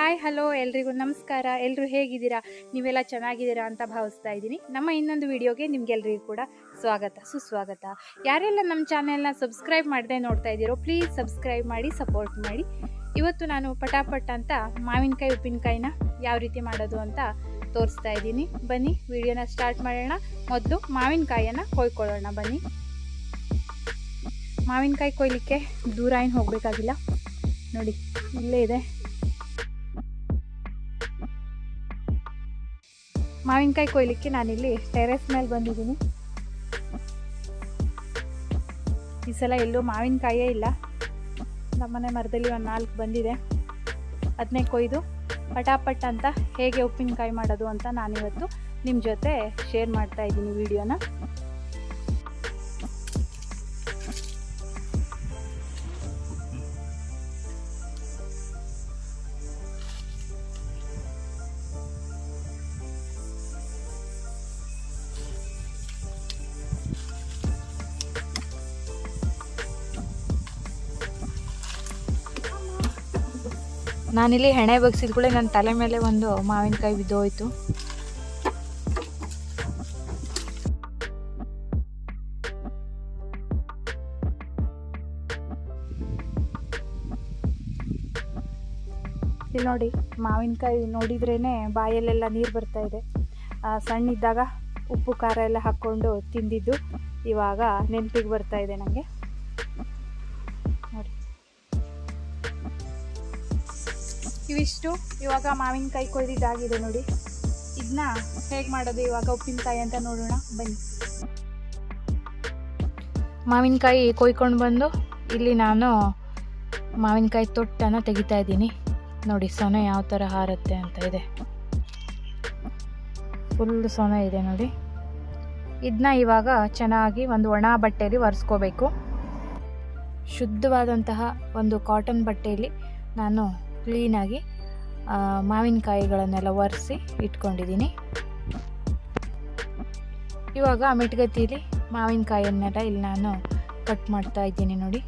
Hi hello ಎಲ್ರಿಗೂ ನಮಸ್ಕಾರ. ಎಲ್ಲರೂ ಹೇಗಿದ್ದೀರಾ? ನೀವೆಲ್ಲ ಚೆನ್ನಾಗಿದ್ದೀರಾ ಅಂತ ಭಾವಿಸ್ತಾ ಇದ್ದೀನಿ. ನಮ್ಮ ಇನ್ನೊಂದು ವಿಡಿಯೋಗೆ ನಿಮಗೆಲ್ಲರಿಗೂ ಕೂಡ ಸುಸ್ವಾಗತ. ಯಾರೆಲ್ಲ ನಮ್ಮ ಚಾನೆಲ್ನ ಸಬ್ಸ್ಕ್ರೈಬ್ ಮಾಡದೆ ನೋಡ್ತಾ ಇದ್ದೀರೋ ಪ್ಲೀಸ್ ಸಬ್ಸ್ಕ್ರೈಬ್ ಮಾಡಿ, ಸಪೋರ್ಟ್ ಮಾಡಿ. ಇವತ್ತು ನಾನು ಪಟಾಪಟ್ ಅಂತ ಮಾವಿನಕಾಯಿ ಉಪ್ಪಿನಕಾಯಿನ ಯಾವ ರೀತಿ ಮಾಡೋದು ಅಂತ ತೋರಿಸ್ತಾ ಇದ್ದೀನಿ. ಬನ್ನಿ ವಿಡಿಯೋನ ಸ್ಟಾರ್ಟ್ ಮಾಡೋಣ. ಮೊದಲು ಮಾವಿನಕಾಯಿಯನ್ನು ಕೊಯ್ಕೊಳ್ಳೋಣ. ಬನ್ನಿ. ಮಾವಿನಕಾಯಿ ಕೊಯ್ಲಿಕ್ಕೆ ದೂರ ಏನು ಹೋಗಬೇಕಾಗಿಲ್ಲ, ನೋಡಿ ಇಲ್ಲೇ ಇದೆ. ಮಾವಿನಕಾಯಿ ಕೊಯ್ಲಿಕ್ಕೆ ನಾನಿಲ್ಲಿ ಟೆರೆಸ್ ಮೇಲೆ ಬಂದಿದ್ದೀನಿ. ಈ ಸಲ ಎಲ್ಲೂ ಮಾವಿನಕಾಯೇ ಇಲ್ಲ. ನಮ್ಮನೆ ಮರದಲ್ಲಿ ಒಂದು 4 ಬಂದಿದೆ. ಅದನ್ನೇ ಕೊಯ್ದು ಪಟಾಪಟ್ ಅಂತ ಹೇಗೆ ಉಪ್ಪಿನಕಾಯಿ ಮಾಡೋದು ಅಂತ ನಾನಿವತ್ತು ನಿಮ್ಮ ಜೊತೆ ಶೇರ್ ಮಾಡ್ತಾ ಇದ್ದೀನಿ ವಿಡಿಯೋನ. ನಾನಿಲ್ಲಿ ಹೆಣೆ ಬಗ್ಸಿದ ಕೂಡ ನನ್ನ ತಲೆ ಮೇಲೆ ಒಂದು ಮಾವಿನಕಾಯಿ ಬಿದ್ದೋಯ್ತು. ಇಲ್ಲಿ ನೋಡಿ, ಮಾವಿನಕಾಯಿ ನೋಡಿದ್ರೇ ಬಾಯಲ್ಲೆಲ್ಲ ನೀರು ಬರ್ತಾ ಇದೆ. ಸಣ್ಣ ಇದ್ದಾಗ ಉಪ್ಪು ಖಾರ ಎಲ್ಲ ಹಾಕ್ಕೊಂಡು ತಿಂದಿದ್ದು ಇವಾಗ ನೆನಪಿಗೆ ಬರ್ತಾ ಇದೆ ನನಗೆ. ನೋಡಿ, ಇವಿಷ್ಟು ಇವಾಗ ಮಾವಿನಕಾಯಿ ಕೊಯ್ದಿದ್ದಾಗಿದೆ. ನೋಡಿ, ಇದನ್ನ ಹೇಗೆ ಮಾಡೋದು ಇವಾಗ ಉಪ್ಪಿನಕಾಯಿ ಅಂತ ನೋಡೋಣ ಬನ್ನಿ. ಮಾವಿನಕಾಯಿ ಕೊಯ್ಕೊಂಡು ಬಂದು ಇಲ್ಲಿ ನಾನು ಮಾವಿನಕಾಯಿ ತೊಟ್ಟನ್ನು ತೆಗಿತಾ ಇದ್ದೀನಿ. ನೋಡಿ ಸೊನೆ ಯಾವ ಥರ ಹಾರುತ್ತೆ ಅಂತ ಇದೆ. ಫುಲ್ ಸೊನೆ ಇದೆ ನೋಡಿ. ಇದನ್ನ ಇವಾಗ ಚೆನ್ನಾಗಿ ಒಂದು ಒಣ ಬಟ್ಟೆಯಲ್ಲಿ ಒರೆಸ್ಕೋಬೇಕು. ಶುದ್ಧವಾದಂತಹ ಒಂದು ಕಾಟನ್ ಬಟ್ಟೆಯಲ್ಲಿ ನಾನು ಕ್ಲೀನಾಗಿ ಮಾವಿನಕಾಯಿಗಳನ್ನೆಲ್ಲ ಒರೆಸಿ ಇಟ್ಕೊಂಡಿದ್ದೀನಿ. ಇವಾಗ ಮೆಟ್ಗತಿಯಲ್ಲಿ ಮಾವಿನಕಾಯಿಯನ್ನೆಲ್ಲ ಇಲ್ಲಿ ನಾನು ಕಟ್ ಮಾಡ್ತಾ ಇದ್ದೀನಿ. ನೋಡಿ,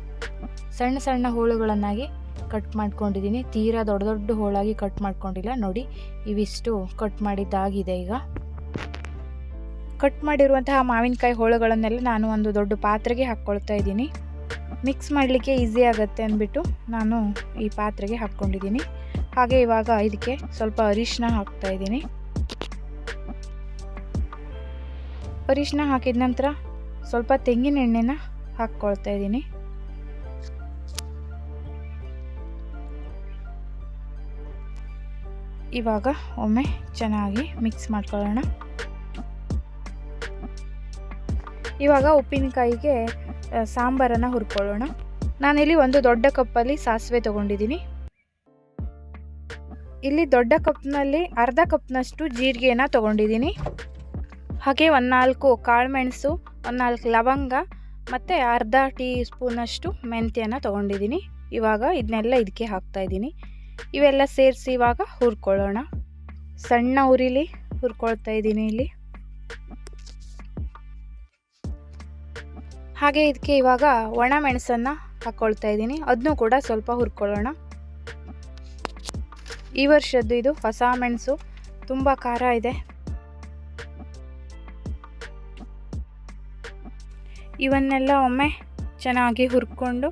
ಸಣ್ಣ ಸಣ್ಣ ಹೋಳುಗಳನ್ನಾಗಿ ಕಟ್ ಮಾಡ್ಕೊಂಡಿದ್ದೀನಿ. ತೀರಾ ದೊಡ್ಡ ದೊಡ್ಡ ಹೋಳಾಗಿ ಕಟ್ ಮಾಡ್ಕೊಂಡಿಲ್ಲ. ನೋಡಿ, ಇವಿಷ್ಟು ಕಟ್ ಮಾಡಿದ್ದಾಗಿದೆ. ಈಗ ಕಟ್ ಮಾಡಿರುವಂತಹ ಮಾವಿನಕಾಯಿ ಹೋಳುಗಳನ್ನೆಲ್ಲ ನಾನು ಒಂದು ದೊಡ್ಡ ಪಾತ್ರೆಗೆ ಹಾಕ್ಕೊಳ್ತಾ ಇದ್ದೀನಿ. ಮಿಕ್ಸ್ ಮಾಡಲಿಕ್ಕೆ ಈಸಿ ಆಗುತ್ತೆ ಅಂದ್ಬಿಟ್ಟು ನಾನು ಈ ಪಾತ್ರೆಗೆ ಹಾಕ್ಕೊಂಡಿದ್ದೀನಿ. ಹಾಗೆ ಇವಾಗ ಇದಕ್ಕೆ ಸ್ವಲ್ಪ ಅರಿಶಿನ ಹಾಕ್ತಾ ಇದ್ದೀನಿ. ಅರಿಶಿನ ಹಾಕಿದ ನಂತರ ಸ್ವಲ್ಪ ತೆಂಗಿನ ಎಣ್ಣೆನ ಹಾಕ್ಕೊಳ್ತಾ ಇದ್ದೀನಿ. ಇವಾಗ ಒಮ್ಮೆ ಚೆನ್ನಾಗಿ ಮಿಕ್ಸ್ ಮಾಡ್ಕೊಳ್ಳೋಣ. ಇವಾಗ ಉಪ್ಪಿನಕಾಯಿಗೆ ಸಾಂಬಾರನ್ನು ಹುರ್ಕೊಳ್ಳೋಣ. ನಾನಿಲ್ಲಿ ಒಂದು ದೊಡ್ಡ ಕಪ್ಪಲ್ಲಿ ಸಾಸಿವೆ ತೊಗೊಂಡಿದ್ದೀನಿ. ಇಲ್ಲಿ ದೊಡ್ಡ ಕಪ್ನಲ್ಲಿ ಅರ್ಧ ಕಪ್ನಷ್ಟು ಜೀರಿಗೆನ ತೊಗೊಂಡಿದ್ದೀನಿ. ಹಾಗೆ 4 ಕಾಳುಮೆಣಸು, 4 ಲವಂಗ ಮತ್ತು ಅರ್ಧ ಟೀ ಸ್ಪೂನಷ್ಟು ಮೆಂತ್ಯನ ತೊಗೊಂಡಿದ್ದೀನಿ. ಇವಾಗ ಇದನ್ನೆಲ್ಲ ಇದಕ್ಕೆ ಹಾಕ್ತಾಯಿದ್ದೀನಿ. ಇವೆಲ್ಲ ಸೇರಿಸಿ ಇವಾಗ ಹುರ್ಕೊಳ್ಳೋಣ. ಸಣ್ಣ ಉರಿಲಿ ಹುರ್ಕೊಳ್ತಾ ಇದ್ದೀನಿ ಇಲ್ಲಿ. ಹಾಗೆ ಇದಕ್ಕೆ ಇವಾಗ ಒಣ ಮೆಣಸನ್ನು ಹಾಕ್ಕೊಳ್ತಾ ಇದ್ದೀನಿ. ಅದನ್ನೂ ಕೂಡ ಸ್ವಲ್ಪ ಹುರ್ಕೊಳ್ಳೋಣ. ಈ ವರ್ಷದ್ದು ಇದು ಹೊಸ ಮೆಣಸು, ತುಂಬ ಖಾರ ಇದೆ. ಇವನ್ನೆಲ್ಲ ಒಮ್ಮೆ ಚೆನ್ನಾಗಿ ಹುರ್ಕೊಂಡು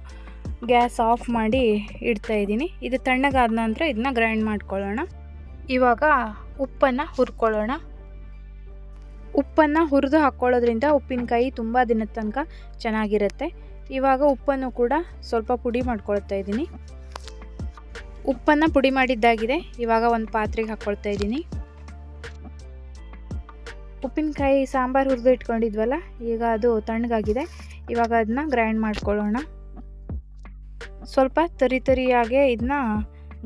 ಗ್ಯಾಸ್ ಆಫ್ ಮಾಡಿ ಇಡ್ತಾ ಇದ್ದೀನಿ. ಇದು ತಣ್ಣಗಾದ ನಂತರ ಇದನ್ನ ಗ್ರೈಂಡ್ ಮಾಡ್ಕೊಳ್ಳೋಣ. ಇವಾಗ ಉಪ್ಪನ್ನು ಹುರ್ಕೊಳ್ಳೋಣ. ಉಪ್ಪನ್ನು ಹುರಿದು ಹಾಕ್ಕೊಳ್ಳೋದ್ರಿಂದ ಉಪ್ಪಿನಕಾಯಿ ತುಂಬ ದಿನದ ತನಕ ಚೆನ್ನಾಗಿರುತ್ತೆ. ಇವಾಗ ಉಪ್ಪನ್ನು ಕೂಡ ಸ್ವಲ್ಪ ಪುಡಿ ಮಾಡ್ಕೊಳ್ತಾ ಇದ್ದೀನಿ. ಉಪ್ಪನ್ನು ಪುಡಿ ಮಾಡಿದ್ದಾಗಿದೆ. ಇವಾಗ ಒಂದು ಪಾತ್ರೆಗೆ ಹಾಕ್ಕೊಳ್ತಾ ಇದ್ದೀನಿ. ಉಪ್ಪಿನಕಾಯಿ ಸಾಂಬಾರು ಹುರಿದು ಇಟ್ಕೊಂಡಿದ್ವಲ್ಲ, ಈಗ ಅದು ತಣ್ಣಗಾಗಿದೆ. ಇವಾಗ ಅದನ್ನ ಗ್ರೈಂಡ್ ಮಾಡ್ಕೊಳ್ಳೋಣ. ಸ್ವಲ್ಪ ತರಿಯಾಗೆ ಇದನ್ನ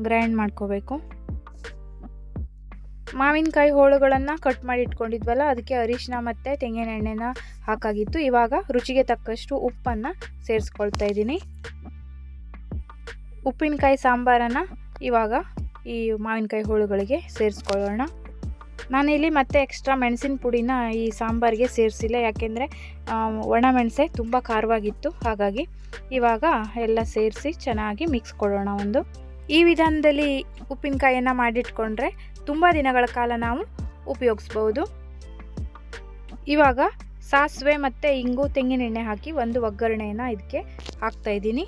ಗ್ರೈಂಡ್ ಮಾಡ್ಕೋಬೇಕು. ಮಾವಿನಕಾಯಿ ಹೋಳುಗಳನ್ನು ಕಟ್ ಮಾಡಿ ಇಟ್ಕೊಂಡಿದ್ವಲ್ಲ, ಅದಕ್ಕೆ ಅರಿಶಿನ ಮತ್ತು ತೆಂಗಿನ ಎಣ್ಣೆನ ಹಾಕಾಗಿತ್ತು. ಇವಾಗ ರುಚಿಗೆ ತಕ್ಕಷ್ಟು ಉಪ್ಪನ್ನು ಸೇರಿಸ್ಕೊಳ್ತಾ ಇದ್ದೀನಿ. ಉಪ್ಪಿನಕಾಯಿ ಸಾಂಬಾರನ್ನು ಇವಾಗ ಈ ಮಾವಿನಕಾಯಿ ಹೋಳುಗಳಿಗೆ ಸೇರಿಸ್ಕೊಳ್ಳೋಣ. ನಾನಿಲ್ಲಿ ಮತ್ತೆ ಎಕ್ಸ್ಟ್ರಾ ಮೆಣಸಿನ ಪುಡಿನ ಈ ಸಾಂಬಾರಿಗೆ ಸೇರಿಸಿಲ್ಲ, ಯಾಕೆಂದರೆ ಒಣ ಮೆಣಸೆ ತುಂಬ ಖಾರವಾಗಿತ್ತು. ಹಾಗಾಗಿ ಇವಾಗ ಎಲ್ಲ ಸೇರಿಸಿ ಚೆನ್ನಾಗಿ ಮಿಕ್ಸ್ ಕೊಡೋಣ. ಈ ವಿಧಾನದಲ್ಲಿ ಉಪ್ಪಿನಕಾಯಿಯನ್ನು ಮಾಡಿಟ್ಕೊಂಡ್ರೆ ತುಂಬ ದಿನಗಳ ಕಾಲ ನಾವು ಉಪಯೋಗಿಸ್ಬೋದು. ಇವಾಗ ಸಾಸಿವೆ ಮತ್ತು ಇಂಗು, ತೆಂಗಿನೆಣ್ಣೆ ಹಾಕಿ ಒಂದು ಒಗ್ಗರಣೆಯನ್ನು ಇದಕ್ಕೆ ಹಾಕ್ತಾಯಿದ್ದೀನಿ.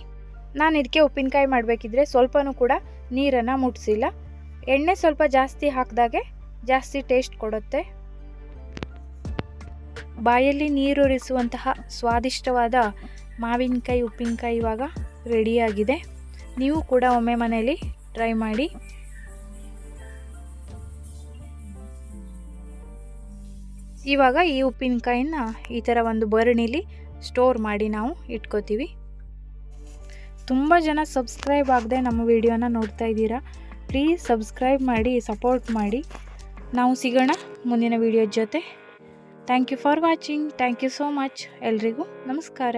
ನಾನು ಇದಕ್ಕೆ ಉಪ್ಪಿನಕಾಯಿ ಮಾಡಬೇಕಿದ್ರೆ ಸ್ವಲ್ಪನೂ ಕೂಡ ನೀರನ್ನು ಮುಟ್ಟಿಸಿಲ್ಲ. ಎಣ್ಣೆ ಸ್ವಲ್ಪ ಜಾಸ್ತಿ ಹಾಕಿದಾಗೆ ಜಾಸ್ತಿ ಟೇಸ್ಟ್ ಕೊಡುತ್ತೆ. ಬಾಯಲ್ಲಿ ನೀರೂರಿಸುವಂತಹ ಸ್ವಾದಿಷ್ಟವಾದ ಮಾವಿನಕಾಯಿ ಉಪ್ಪಿನಕಾಯಿ ಇವಾಗ ರೆಡಿಯಾಗಿದೆ. ನೀವು ಕೂಡ ಒಮ್ಮೆ ಮನೆಯಲ್ಲಿ ಟ್ರೈ ಮಾಡಿ. ಇವಾಗ ಈ ಉಪ್ಪಿನಕಾಯಿನ ಈ ಥರ ಒಂದು ಭರಣಿಲಿ ಸ್ಟೋರ್ ಮಾಡಿ ನಾವು ಇಟ್ಕೋತೀವಿ. ತುಂಬ ಜನ ಸಬ್ಸ್ಕ್ರೈಬ್ ಆಗದೆ ನಮ್ಮ ವಿಡಿಯೋನ ನೋಡ್ತಾ ಇದ್ದೀರಾ. ಪ್ಲೀಸ್ ಸಬ್ಸ್ಕ್ರೈಬ್ ಮಾಡಿ, ಸಪೋರ್ಟ್ ಮಾಡಿ. ನಾವು ಸಿಗೋಣ ಮುಂದಿನ ವಿಡಿಯೋ ಜೊತೆ. Thank you for watching. Thank you so much. ಎಲ್ರಿಗೂ ನಮಸ್ಕಾರ.